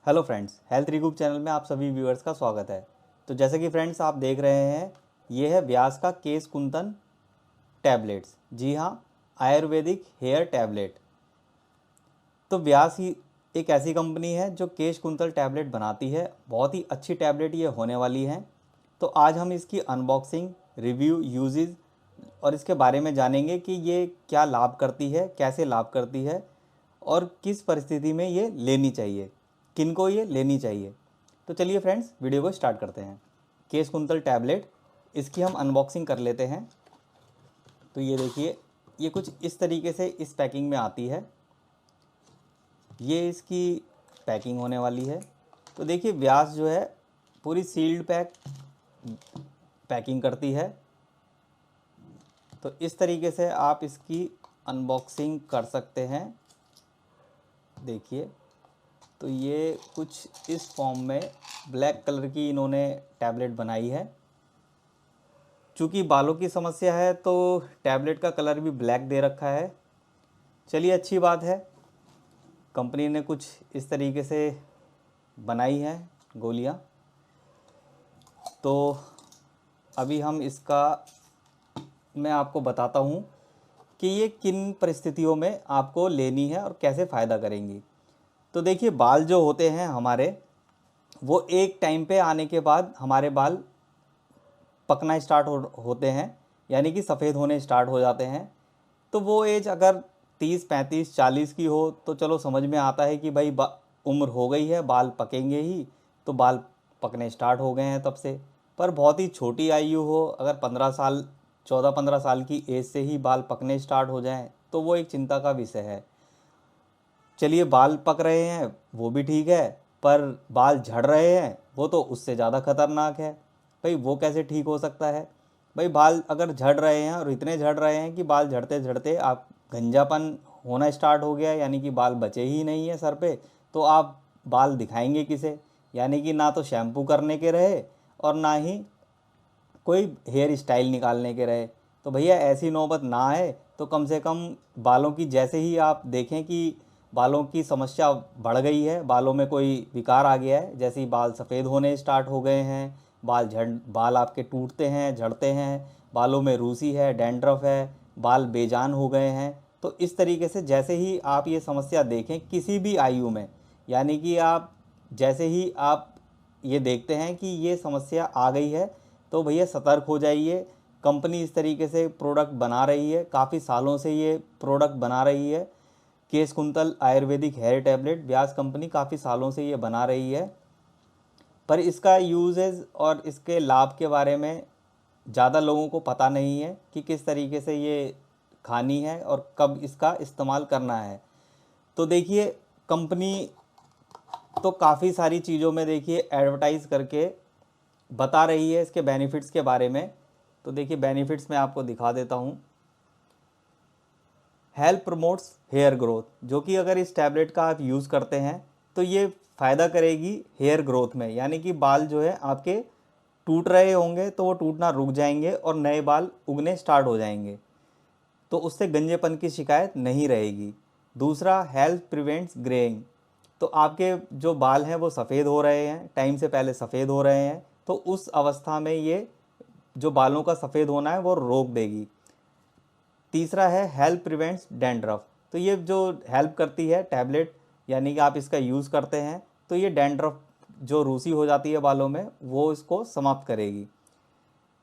Hello friends, health रिगुप channel में आप सभी व्यूअर्स का स्वागत है। तो जैसे कि फ्रेंड्स आप देख रहे हैं, ये है व्यास का केश कुंतन टैबलेट्स। जी हाँ, आयुर्वेदिक हेयर टैबलेट। तो व्यास ही एक ऐसी कंपनी है जो केश कुंतल टैबलेट बनाती है। बहुत ही अच्छी टैबलेट ये होने वाली है। तो आज हम इसकी अनबॉक्सिंग, रिव्यू, यूजेस और इसके बारे में जानेंगे कि ये क्या लाभ करती है, कैसे लाभ करती है और किस परिस्थिति में ये लेनी चाहिए, किनको ये लेनी चाहिए। तो चलिए फ्रेंड्स, वीडियो को स्टार्ट करते हैं। केश कुंतल टैबलेट, इसकी हम अनबॉक्सिंग कर लेते हैं। तो ये देखिए, ये कुछ इस तरीके से इस पैकिंग में आती है। ये इसकी पैकिंग होने वाली है। तो देखिए, व्यास जो है पूरी सील्ड पैकिंग करती है। तो इस तरीके से आप इसकी अनबॉक्सिंग कर सकते हैं। देखिए, तो ये कुछ इस फॉर्म में ब्लैक कलर की इन्होंने टैबलेट बनाई है। चूँकि बालों की समस्या है तो टैबलेट का कलर भी ब्लैक दे रखा है। चलिए, अच्छी बात है, कंपनी ने कुछ इस तरीके से बनाई है गोलियां। तो अभी हम इसका मैं आपको बताता हूँ कि ये किन परिस्थितियों में आपको लेनी है और कैसे फ़ायदा करेंगी। तो देखिए, बाल जो होते हैं हमारे, वो एक टाइम पे आने के बाद हमारे बाल पकना स्टार्ट होते हैं, यानी कि सफ़ेद होने स्टार्ट हो जाते हैं। तो वो एज अगर 30, 35, 40 की हो तो चलो समझ में आता है कि भाई उम्र हो गई है, बाल पकेंगे ही। तो बाल पकने स्टार्ट हो गए हैं तब से। पर बहुत ही छोटी आयु हो, अगर 15 साल, 14-15 साल की एज से ही बाल पकने स्टार्ट हो जाएं तो वो एक चिंता का विषय है। चलिए, बाल पक रहे हैं वो भी ठीक है, पर बाल झड़ रहे हैं वो तो उससे ज़्यादा खतरनाक है। भाई वो कैसे ठीक हो सकता है? भाई बाल अगर झड़ रहे हैं और इतने झड़ रहे हैं कि बाल झड़ते झड़ते आप गंजापन होना स्टार्ट हो गया, यानी कि बाल बचे ही नहीं है सर पे, तो आप बाल दिखाएंगे किसे? यानी कि ना तो शैम्पू करने के रहे और ना ही कोई हेयर स्टाइल निकालने के रहे। तो भैया ऐसी नौबत ना आए तो कम से कम बालों की, जैसे ही आप देखें कि बालों की समस्या बढ़ गई है, बालों में कोई विकार आ गया है, जैसे ही बाल सफ़ेद होने स्टार्ट हो गए हैं, बाल आपके टूटते हैं, झड़ते हैं, बालों में रूसी है, डैंड्रफ है, बाल बेजान हो गए हैं, तो इस तरीके से जैसे ही आप ये समस्या देखें किसी भी आयु में, यानी कि आप जैसे ही आप ये देखते हैं कि ये समस्या आ गई है, तो भैया सतर्क हो जाइए। कंपनी इस तरीके से प्रोडक्ट बना रही है, काफ़ी सालों से ये प्रोडक्ट बना रही है। केश कुंतल आयुर्वेदिक हेयर टैबलेट, व्यास कंपनी काफ़ी सालों से ये बना रही है। पर इसका यूजेज और इसके लाभ के बारे में ज़्यादा लोगों को पता नहीं है कि किस तरीके से ये खानी है और कब इसका इस्तेमाल करना है। तो देखिए, कंपनी तो काफ़ी सारी चीज़ों में देखिए एडवर्टाइज़ करके बता रही है इसके बेनिफिट्स के बारे में। तो देखिए, बेनिफिट्स मैं आपको दिखा देता हूँ। हेल्प प्रमोट्स हेयर ग्रोथ, जो कि अगर इस टैबलेट का आप यूज़ करते हैं तो ये फ़ायदा करेगी हेयर ग्रोथ में, यानी कि बाल जो है आपके टूट रहे होंगे तो वो टूटना रुक जाएंगे और नए बाल उगने स्टार्ट हो जाएंगे। तो उससे गंजेपन की शिकायत नहीं रहेगी। दूसरा, हेल्थ प्रिवेंट्स ग्रेइंग। तो आपके जो बाल हैं वो सफ़ेद हो रहे हैं, टाइम से पहले सफ़ेद हो रहे हैं, तो उस अवस्था में ये जो बालों का सफ़ेद होना है वो रोक देगी। तीसरा है हेल्प प्रिवेंट्स डैंड्रफ। तो ये जो हेल्प करती है टैबलेट, यानी कि आप इसका यूज़ करते हैं तो ये डैंड्रफ जो रूसी हो जाती है बालों में वो इसको समाप्त करेगी।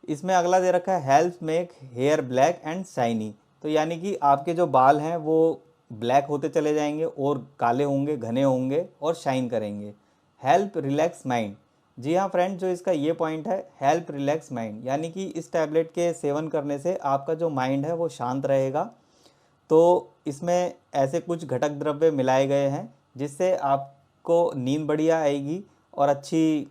इसमें अगला दे रखा है help make hair black and shiny. तो यानी कि आपके जो बाल हैं वो ब्लैक होते चले जाएंगे और काले होंगे, घने होंगे और शाइन करेंगे। Help relax mind. जी हाँ फ्रेंड, जो इसका ये पॉइंट है, हेल्प रिलैक्स माइंड, यानी कि इस टैबलेट के सेवन करने से आपका जो माइंड है वो शांत रहेगा। तो इसमें ऐसे कुछ घटक द्रव्य मिलाए गए हैं जिससे आपको नींद बढ़िया आएगी और अच्छी,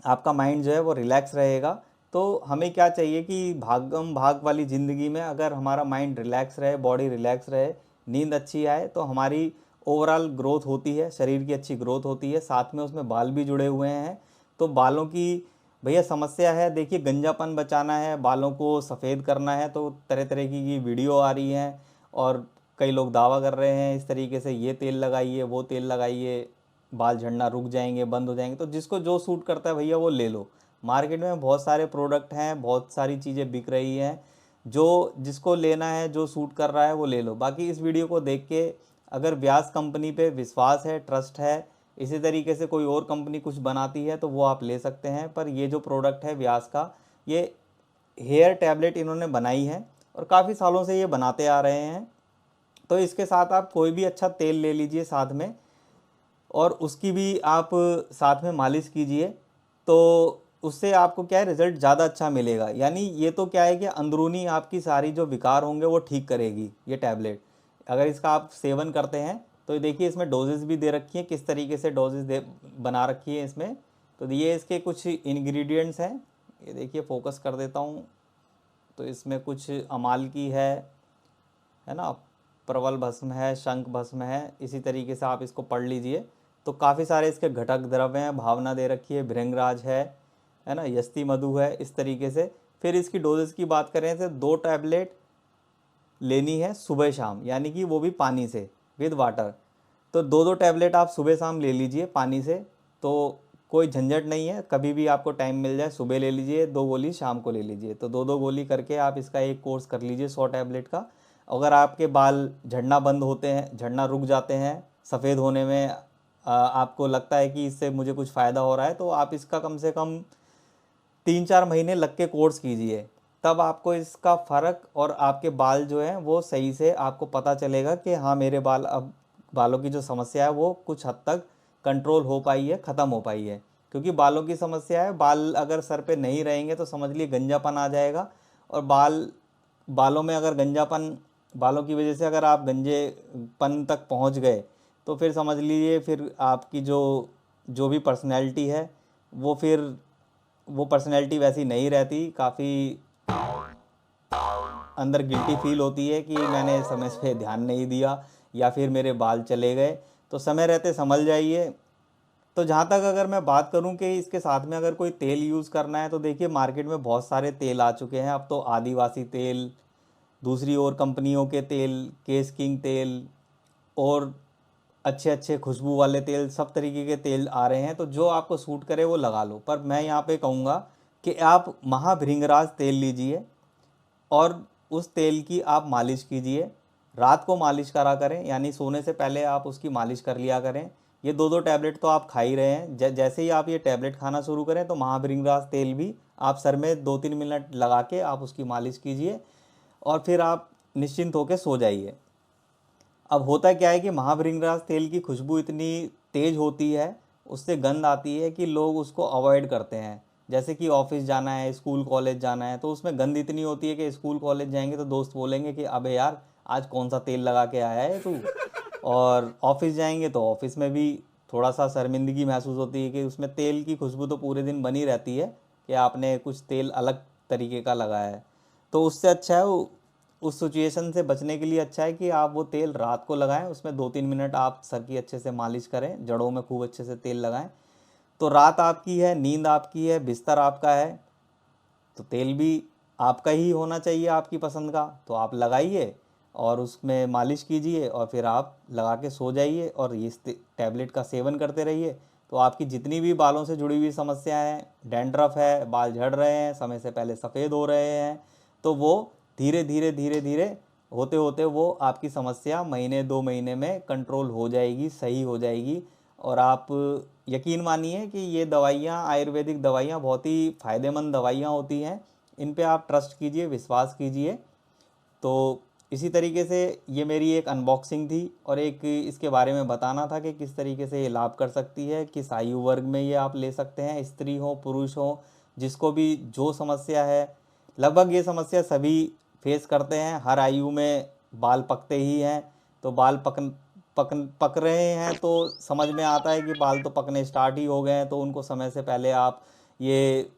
आपका माइंड जो है वो रिलैक्स रहेगा। तो हमें क्या चाहिए कि भागम भाग वाली ज़िंदगी में अगर हमारा माइंड रिलैक्स रहे, बॉडी रिलैक्स रहे, नींद अच्छी आए, तो हमारी ओवरऑल ग्रोथ होती है, शरीर की अच्छी ग्रोथ होती है, साथ में उसमें बाल भी जुड़े हुए हैं। तो बालों की भैया समस्या है, देखिए गंजापन बचाना है, बालों को सफ़ेद करना है, तो तरह तरह की वीडियो आ रही हैं और कई लोग दावा कर रहे हैं इस तरीके से, ये तेल लगाइए, वो तेल लगाइए, बाल झड़ना रुक जाएंगे, बंद हो जाएंगे। तो जिसको जो सूट करता है भैया वो ले लो। मार्केट में बहुत सारे प्रोडक्ट हैं, बहुत सारी चीज़ें बिक रही हैं, जो जिसको लेना है, जो सूट कर रहा है वो ले लो। बाकी इस वीडियो को देख के अगर व्यास कंपनी पे विश्वास है, ट्रस्ट है, इसी तरीके से कोई और कंपनी कुछ बनाती है तो वो आप ले सकते हैं। पर ये जो प्रोडक्ट है व्यास का, ये हेयर टैबलेट इन्होंने बनाई है और काफ़ी सालों से ये बनाते आ रहे हैं। तो इसके साथ आप कोई भी अच्छा तेल ले लीजिए साथ में, और उसकी भी आप साथ में मालिश कीजिए, तो उससे आपको क्या है, रिज़ल्ट ज़्यादा अच्छा मिलेगा। यानी ये तो क्या है कि अंदरूनी आपकी सारी जो विकार होंगे वो ठीक करेगी ये टैबलेट, अगर इसका आप सेवन करते हैं। तो ये देखिए इसमें डोजेस भी दे रखी है, किस तरीके से डोजेस दे बना रखी है इसमें। तो ये इसके कुछ इंग्रेडिएंट्स हैं, ये देखिए फोकस कर देता हूँ। तो इसमें कुछ अमाल की है ना, प्रवल भस्म है, शंख भस्म है, इसी तरीके से आप इसको पढ़ लीजिए। तो काफ़ी सारे इसके घटक द्रव्य हैं, भावना दे रखी है, भृंगराज है ना, यस्ती मधु है, इस तरीके से। फिर इसकी डोजेस की बात करें तो 2 टैबलेट लेनी है सुबह शाम, यानी कि वो भी पानी से, विद वाटर। तो 2-2 टैबलेट आप सुबह शाम ले लीजिए पानी से, तो कोई झंझट नहीं है। कभी भी आपको टाइम मिल जाए सुबह ले लीजिए, 2 गोली शाम को ले लीजिए। तो 2-2 गोली करके आप इसका एक कोर्स कर लीजिए 100 टैबलेट का। अगर आपके बाल झड़ना बंद होते हैं, झड़ना रुक जाते हैं, सफ़ेद होने में आपको लगता है कि इससे मुझे कुछ फ़ायदा हो रहा है, तो आप इसका कम से कम 3-4 महीने लग के कोर्स कीजिए। तब आपको इसका फ़र्क और आपके बाल जो हैं वो सही से आपको पता चलेगा कि हाँ, मेरे बाल अब, बालों की जो समस्या है वो कुछ हद तक कंट्रोल हो पाई है, ख़त्म हो पाई है। क्योंकि बालों की समस्या है, बाल अगर सर पे नहीं रहेंगे तो समझ लिए गंजापन आ जाएगा। और बालों में अगर गंजापन, बालों की वजह से अगर आप गंजेपन तक पहुंच गए, तो फिर समझ लीजिए फिर आपकी जो जो भी पर्सनैलिटी है वो पर्सनैलिटी वैसी नहीं रहती। काफ़ी अंदर गिल्टी फील होती है कि मैंने समय पे ध्यान नहीं दिया, या फिर मेरे बाल चले गए। तो समय रहते संभल जाइए। तो जहाँ तक अगर मैं बात करूँ कि इसके साथ में अगर कोई तेल यूज़ करना है, तो देखिए मार्केट में बहुत सारे तेल आ चुके हैं अब तो। आदिवासी तेल, दूसरी और कंपनियों के तेल, केस किंग तेल, और अच्छे अच्छे खुशबू वाले तेल, सब तरीके के तेल आ रहे हैं। तो जो आपको सूट करे वो लगा लो। पर मैं यहाँ पे कहूँगा कि आप महाभृंगराज तेल लीजिए और उस तेल की आप मालिश कीजिए। रात को मालिश करा करें, यानी सोने से पहले आप उसकी मालिश कर लिया करें। ये 2-2 टैबलेट तो आप खा ही रहे हैं, जैसे ही आप ये टैबलेट खाना शुरू करें तो महाभृंगराज तेल भी आप सर में 2-3 मिनट लगा के आप उसकी मालिश कीजिए, और फिर आप निश्चिंत होकर सो जाइए। अब होता क्या है कि महाभृंगराज तेल की खुशबू इतनी तेज़ होती है, उससे गंध आती है कि लोग उसको अवॉइड करते हैं। जैसे कि ऑफिस जाना है, स्कूल कॉलेज जाना है, तो उसमें गंध इतनी होती है कि स्कूल कॉलेज जाएंगे तो दोस्त बोलेंगे कि अबे यार, आज कौन सा तेल लगा के आया है तू। और ऑफिस जाएंगे तो ऑफिस में भी थोड़ा सा शर्मिंदगी महसूस होती है कि उसमें तेल की खुशबू तो पूरे दिन बनी रहती है कि आपने कुछ तेल अलग तरीके का लगाया है। तो उससे अच्छा है उस सिचुएशन से बचने के लिए अच्छा है कि आप वो तेल रात को लगाएं, उसमें 2-3 मिनट आप सर की अच्छे से मालिश करें, जड़ों में खूब अच्छे से तेल लगाएं। तो रात आपकी है, नींद आपकी है, बिस्तर आपका है, तो तेल भी आपका ही होना चाहिए, आपकी पसंद का। तो आप लगाइए और उसमें मालिश कीजिए और फिर आप लगा के सो जाइए और इस टैबलेट का सेवन करते रहिए। तो आपकी जितनी भी बालों से जुड़ी हुई समस्याएं हैं, डैंड्रफ है, बाल झड़ रहे हैं, समय से पहले सफ़ेद हो रहे हैं, तो वो धीरे धीरे धीरे धीरे होते होते वो आपकी समस्या महीने 2 महीने में कंट्रोल हो जाएगी, सही हो जाएगी। और आप यकीन मानिए कि ये दवाइयाँ, आयुर्वेदिक दवाइयाँ बहुत ही फ़ायदेमंद दवाइयाँ होती हैं। इन पे आप ट्रस्ट कीजिए, विश्वास कीजिए। तो इसी तरीके से ये मेरी एक अनबॉक्सिंग थी और एक इसके बारे में बताना था कि किस तरीके से ये लाभ कर सकती है, किस आयु वर्ग में ये आप ले सकते हैं, स्त्री हो पुरुष हो, जिसको भी जो समस्या है। लगभग ये समस्या सभी फेस करते हैं, हर आयु में बाल पकते ही हैं। तो बाल पक रहे हैं तो समझ में आता है कि बाल तो पकने स्टार्ट ही हो गए हैं, तो उनको समय से पहले आप ये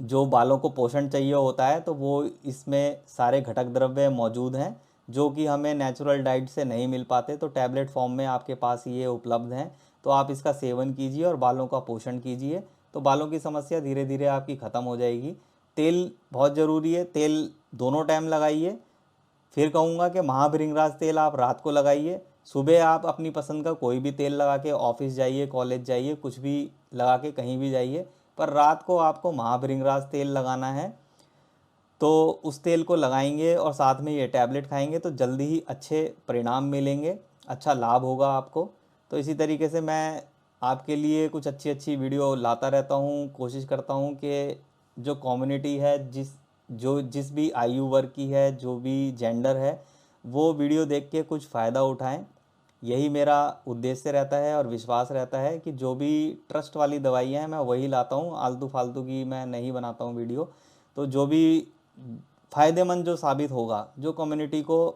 जो बालों को पोषण चाहिए होता है, तो वो इसमें सारे घटक द्रव्य मौजूद हैं जो कि हमें नेचुरल डाइट से नहीं मिल पाते। तो टैबलेट फॉर्म में आपके पास ये उपलब्ध हैं, तो आप इसका सेवन कीजिए और बालों का पोषण कीजिए। तो बालों की समस्या धीरे धीरे आपकी ख़त्म हो जाएगी। तेल बहुत ज़रूरी है, तेल दोनों टाइम लगाइए। फिर कहूँगा कि महाभृंगराज तेल आप रात को लगाइए, सुबह आप अपनी पसंद का कोई भी तेल लगा के ऑफिस जाइए, कॉलेज जाइए, कुछ भी लगा के कहीं भी जाइए, पर रात को आपको महाभृंगराज तेल लगाना है। तो उस तेल को लगाएंगे और साथ में ये टैबलेट खाएंगे तो जल्दी ही अच्छे परिणाम मिलेंगे, अच्छा लाभ होगा आपको। तो इसी तरीके से मैं आपके लिए कुछ अच्छी अच्छी वीडियो लाता रहता हूँ, कोशिश करता हूँ कि जो कम्युनिटी है, जिस भी आयु वर्ग की है, जो भी जेंडर है, वो वीडियो देख के कुछ फ़ायदा उठाएं। यही मेरा उद्देश्य रहता है और विश्वास रहता है कि जो भी ट्रस्ट वाली दवाइयाँ हैं मैं वही लाता हूँ, आलतू फालतू की मैं नहीं बनाता हूँ वीडियो। तो जो भी फ़ायदेमंद जो साबित होगा, जो कम्युनिटी को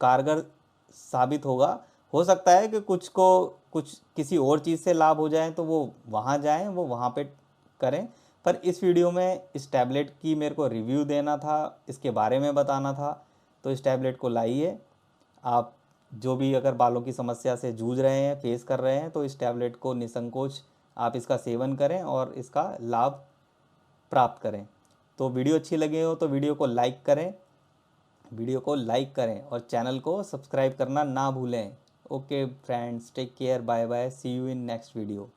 कारगर साबित होगा, हो सकता है कि कुछ को कुछ किसी और चीज़ से लाभ हो जाए तो वो वहाँ जाएं, वो वहाँ पे करें। पर इस वीडियो में इस टैबलेट की मेरे को रिव्यू देना था, इसके बारे में बताना था। तो इस टैबलेट को लाइए आप, जो भी अगर बालों की समस्या से जूझ रहे हैं, फेस कर रहे हैं, तो इस टैबलेट को निसंकोच आप इसका सेवन करें और इसका लाभ प्राप्त करें। तो वीडियो अच्छी लगी हो तो वीडियो को लाइक करें और चैनल को सब्सक्राइब करना ना भूलें। Okay friends, take care, bye bye, see you in next video.